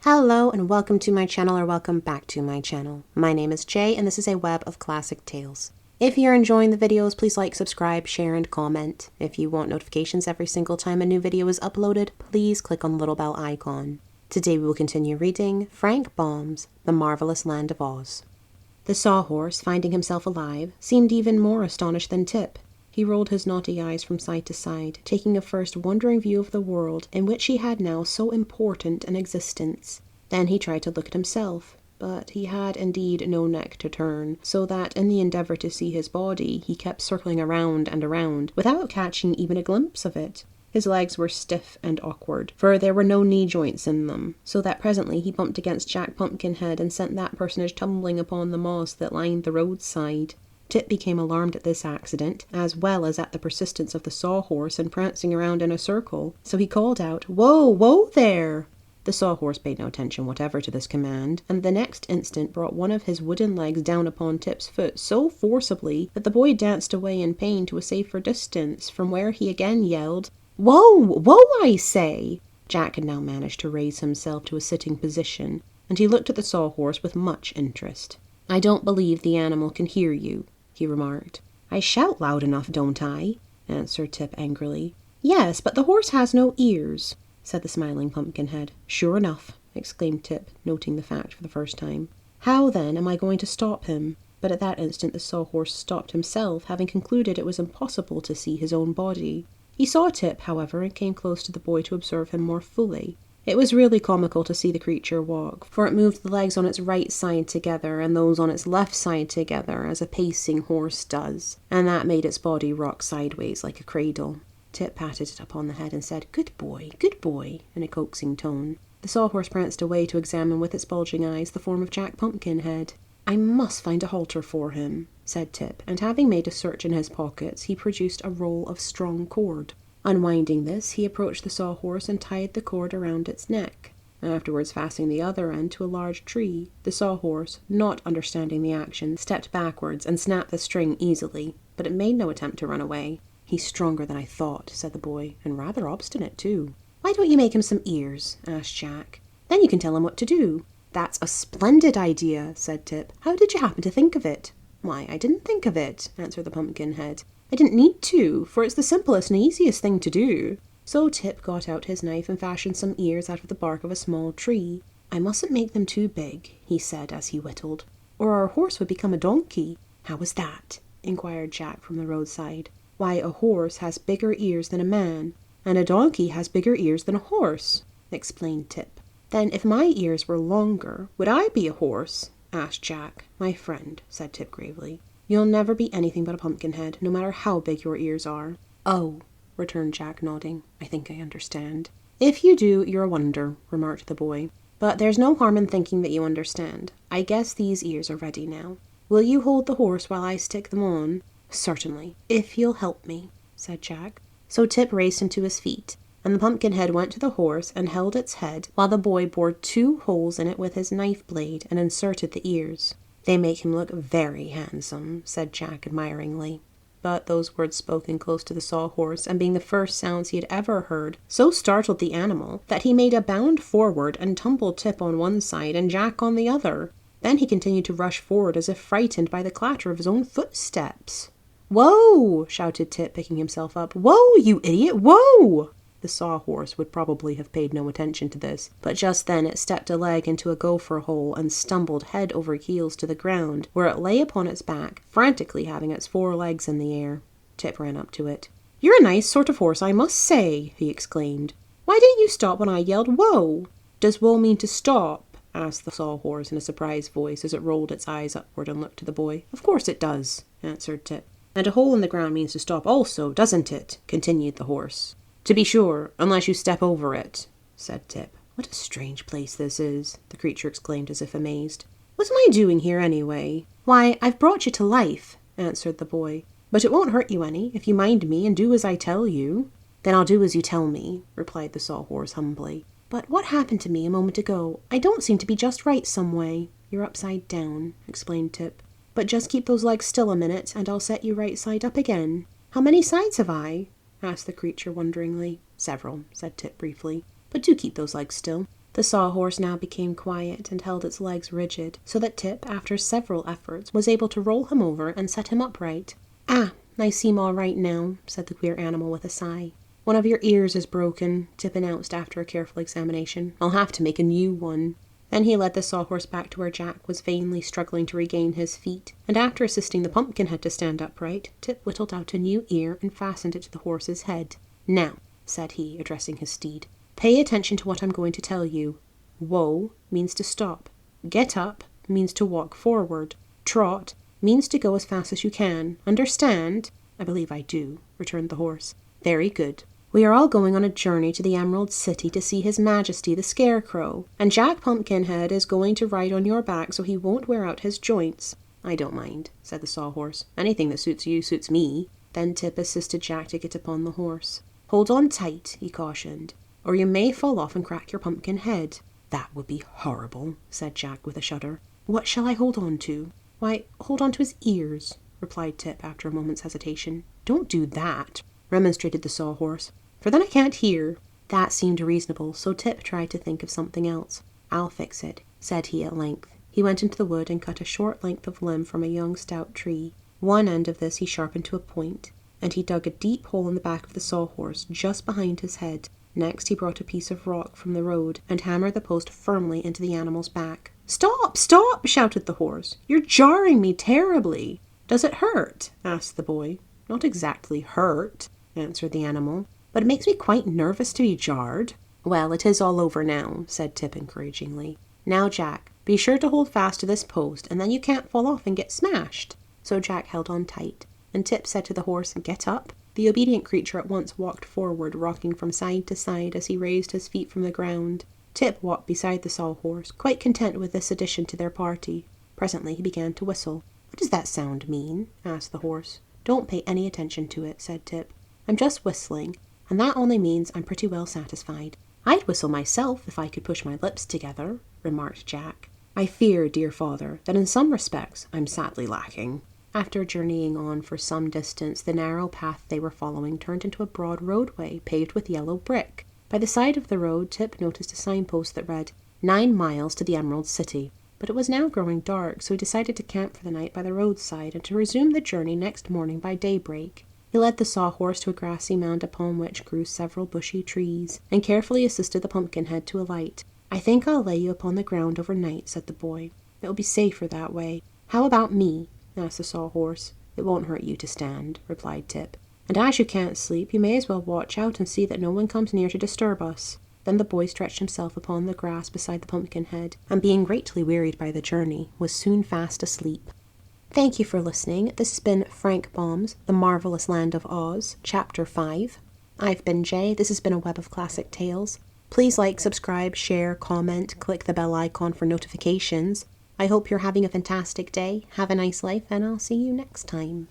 Hello and welcome to my channel, or welcome back to my channel. My name is Jay and this is a web of classic tales. If you're enjoying the videos, please like, subscribe, share, and comment. If you want notifications every single time a new video is uploaded, please click on the little bell icon. Today we will continue reading Frank Baum's The Marvelous Land of Oz. The Sawhorse, finding himself alive, seemed even more astonished than Tip. He rolled his naughty eyes from side to side, taking a first wondering view of the world in which he had now so important an existence. Then he tried to look at himself, but he had indeed no neck to turn, so that in the endeavour to see his body, he kept circling around and around, without catching even a glimpse of it. His legs were stiff and awkward, for there were no knee joints in them, so that presently he bumped against Jack Pumpkinhead and sent that personage tumbling upon the moss that lined the roadside. Tip became alarmed at this accident, as well as at the persistence of the Sawhorse in prancing around in a circle, so he called out, "Whoa, whoa there!" The Sawhorse paid no attention whatever to this command, and the next instant brought one of his wooden legs down upon Tip's foot so forcibly that the boy danced away in pain to a safer distance, from where he again yelled, "Whoa, whoa, I say!" Jack had now managed to raise himself to a sitting position, and he looked at the Sawhorse with much interest. "I don't believe the animal can hear you," he remarked. "I shout loud enough, don't I?" answered Tip angrily. "Yes, but the horse has no ears," said the smiling Pumpkinhead. "Sure enough," exclaimed Tip, noting the fact for the first time. "How, then, am I going to stop him?" But at that instant the Sawhorse stopped himself, having concluded it was impossible to see his own body. He saw Tip, however, and came close to the boy to observe him more fully. It was really comical to see the creature walk, for it moved the legs on its right side together and those on its left side together, as a pacing horse does, and that made its body rock sideways like a cradle. Tip patted it upon the head and said, good boy," in a coaxing tone. The Sawhorse pranced away to examine with its bulging eyes the form of Jack Pumpkinhead. "I must find a halter for him," said Tip, and having made a search in his pockets, he produced a roll of strong cord. Unwinding this, he approached the Sawhorse and tied the cord around its neck, afterwards fastening the other end to a large tree. The Sawhorse, not understanding the action, stepped backwards and snapped the string easily, but it made no attempt to run away. "He's stronger than I thought," said the boy, "and rather obstinate too." "Why don't you make him some ears?" asked Jack. "Then you can tell him what to do." "That's a splendid idea," said Tip. "How did you happen to think of it?" "Why, I didn't think of it," answered the Pumpkinhead. "I didn't need to, for it's the simplest and easiest thing to do." So Tip got out his knife and fashioned some ears out of the bark of a small tree. "I mustn't make them too big," he said as he whittled, "or our horse would become a donkey." "How is that?" inquired Jack from the roadside. "Why, a horse has bigger ears than a man, and a donkey has bigger ears than a horse," explained Tip. "Then if my ears were longer, would I be a horse?" asked Jack. "My friend," said Tip gravely, "you'll never be anything but a Pumpkinhead, no matter how big your ears are." "Oh," returned Jack, nodding, "I think I understand." "If you do, you're a wonder," remarked the boy. "But there's no harm in thinking that you understand. I guess these ears are ready now. Will you hold the horse while I stick them on?" "Certainly, if you'll help me," said Jack. So Tip raised him to his feet, and the Pumpkinhead went to the horse and held its head, while the boy bored 2 holes in it with his knife blade and inserted the ears. "They make him look very handsome," said Jack admiringly. But those words spoken close to the Sawhorse, and being the first sounds he had ever heard, so startled the animal that he made a bound forward and tumbled Tip on one side and Jack on the other. Then he continued to rush forward as if frightened by the clatter of his own footsteps. "Whoa!" shouted Tip, picking himself up. "Whoa, you idiot! Whoa!" The Sawhorse would probably have paid no attention to this, but just then it stepped a leg into a gopher hole and stumbled head over heels to the ground, where it lay upon its back, frantically having its 4 legs in the air. Tip ran up to it. "You're a nice sort of horse, I must say," he exclaimed. "Why didn't you stop when I yelled, 'Whoa'?" "Does whoa mean to stop?" asked the Sawhorse in a surprised voice as it rolled its eyes upward and looked to the boy. "Of course it does," answered Tip. "And a hole in the ground means to stop also, doesn't it?" continued the horse. "To be sure, unless you step over it," said Tip. "What a strange place this is," the creature exclaimed as if amazed. "What am I doing here anyway?" "Why, I've brought you to life," answered the boy. "But it won't hurt you any if you mind me and do as I tell you." "Then I'll do as you tell me," replied the Sawhorse humbly. "But what happened to me a moment ago? I don't seem to be just right some way." "You're upside down," explained Tip. "But just keep those legs still a minute, and I'll set you right side up again." "How many sides have I?" asked the creature wonderingly. "Several," said Tip briefly. "But do keep those legs still." The sawhorse now became quiet and held its legs rigid, so that Tip, after several efforts, was able to roll him over and set him upright. "Ah, I seem all right now," said the queer animal with a sigh. "One of your ears is broken," Tip announced after a careful examination. "I'll have to make a new one." Then he led the sawhorse back to where Jack was vainly struggling to regain his feet, and after assisting the Pumpkinhead to stand upright, Tip whittled out a new ear and fastened it to the horse's head. "Now," said he, addressing his steed, "pay attention to what I'm going to tell you. Whoa means to stop. Get up means to walk forward. Trot means to go as fast as you can. Understand?" "I believe I do," returned the horse. "Very good. We are all going on a journey to the Emerald City to see His Majesty the Scarecrow, and Jack Pumpkinhead is going to ride on your back so he won't wear out his joints." "I don't mind," said the sawhorse. "Anything that suits you suits me." Then Tip assisted Jack to get upon the horse. "Hold on tight," he cautioned, "or you may fall off and crack your pumpkin head." "That would be horrible," said Jack with a shudder. "What shall I hold on to?" "Why, hold on to his ears," replied Tip after a moment's hesitation. "Don't do that," remonstrated the sawhorse, "for then I can't hear." That seemed reasonable, so Tip tried to think of something else. "I'll fix it," said he at length. He went into the wood and cut a short length of limb from a young stout tree. One end of this he sharpened to a point, and he dug a deep hole in the back of the sawhorse, just behind his head. Next he brought a piece of rock from the road and hammered the post firmly into the animal's back. "Stop! Stop!" shouted the horse. "You're jarring me terribly." "Does it hurt?" asked the boy. "Not exactly hurt," answered the animal, "but it makes me quite nervous to be jarred." "Well, it is all over now," said Tip encouragingly. "Now, Jack, be sure to hold fast to this post, and then you can't fall off and get smashed." So Jack held on tight, and Tip said to the horse, "Get up." The obedient creature at once walked forward, rocking from side to side as he raised his feet from the ground. Tip walked beside the sawhorse, quite content with this addition to their party. Presently he began to whistle. "What does that sound mean?" asked the horse. "Don't pay any attention to it," said Tip. "I'm just whistling, and that only means I'm pretty well satisfied." "I'd whistle myself if I could push my lips together," remarked Jack. "I fear, dear father, that in some respects I'm sadly lacking." After journeying on for some distance, the narrow path they were following turned into a broad roadway paved with yellow brick. By the side of the road, Tip noticed a signpost that read, 9 miles to the Emerald City. But it was now growing dark, so he decided to camp for the night by the roadside and to resume the journey next morning by daybreak. He led the sawhorse to a grassy mound upon which grew several bushy trees, and carefully assisted the Pumpkinhead to alight. "I think I'll lay you upon the ground overnight," said the boy. "It will be safer that way." "How about me?" asked the sawhorse. "It won't hurt you to stand," replied Tip. "And as you can't sleep, you may as well watch out and see that no one comes near to disturb us." Then the boy stretched himself upon the grass beside the Pumpkinhead, and being greatly wearied by the journey, was soon fast asleep. Thank you for listening. This has been Frank Baum's The Marvelous Land of Oz, Chapter 5. I've been Jay. This has been a Web of Classic Tales. Please like, subscribe, share, comment, click the bell icon for notifications. I hope you're having a fantastic day. Have a nice life, and I'll see you next time.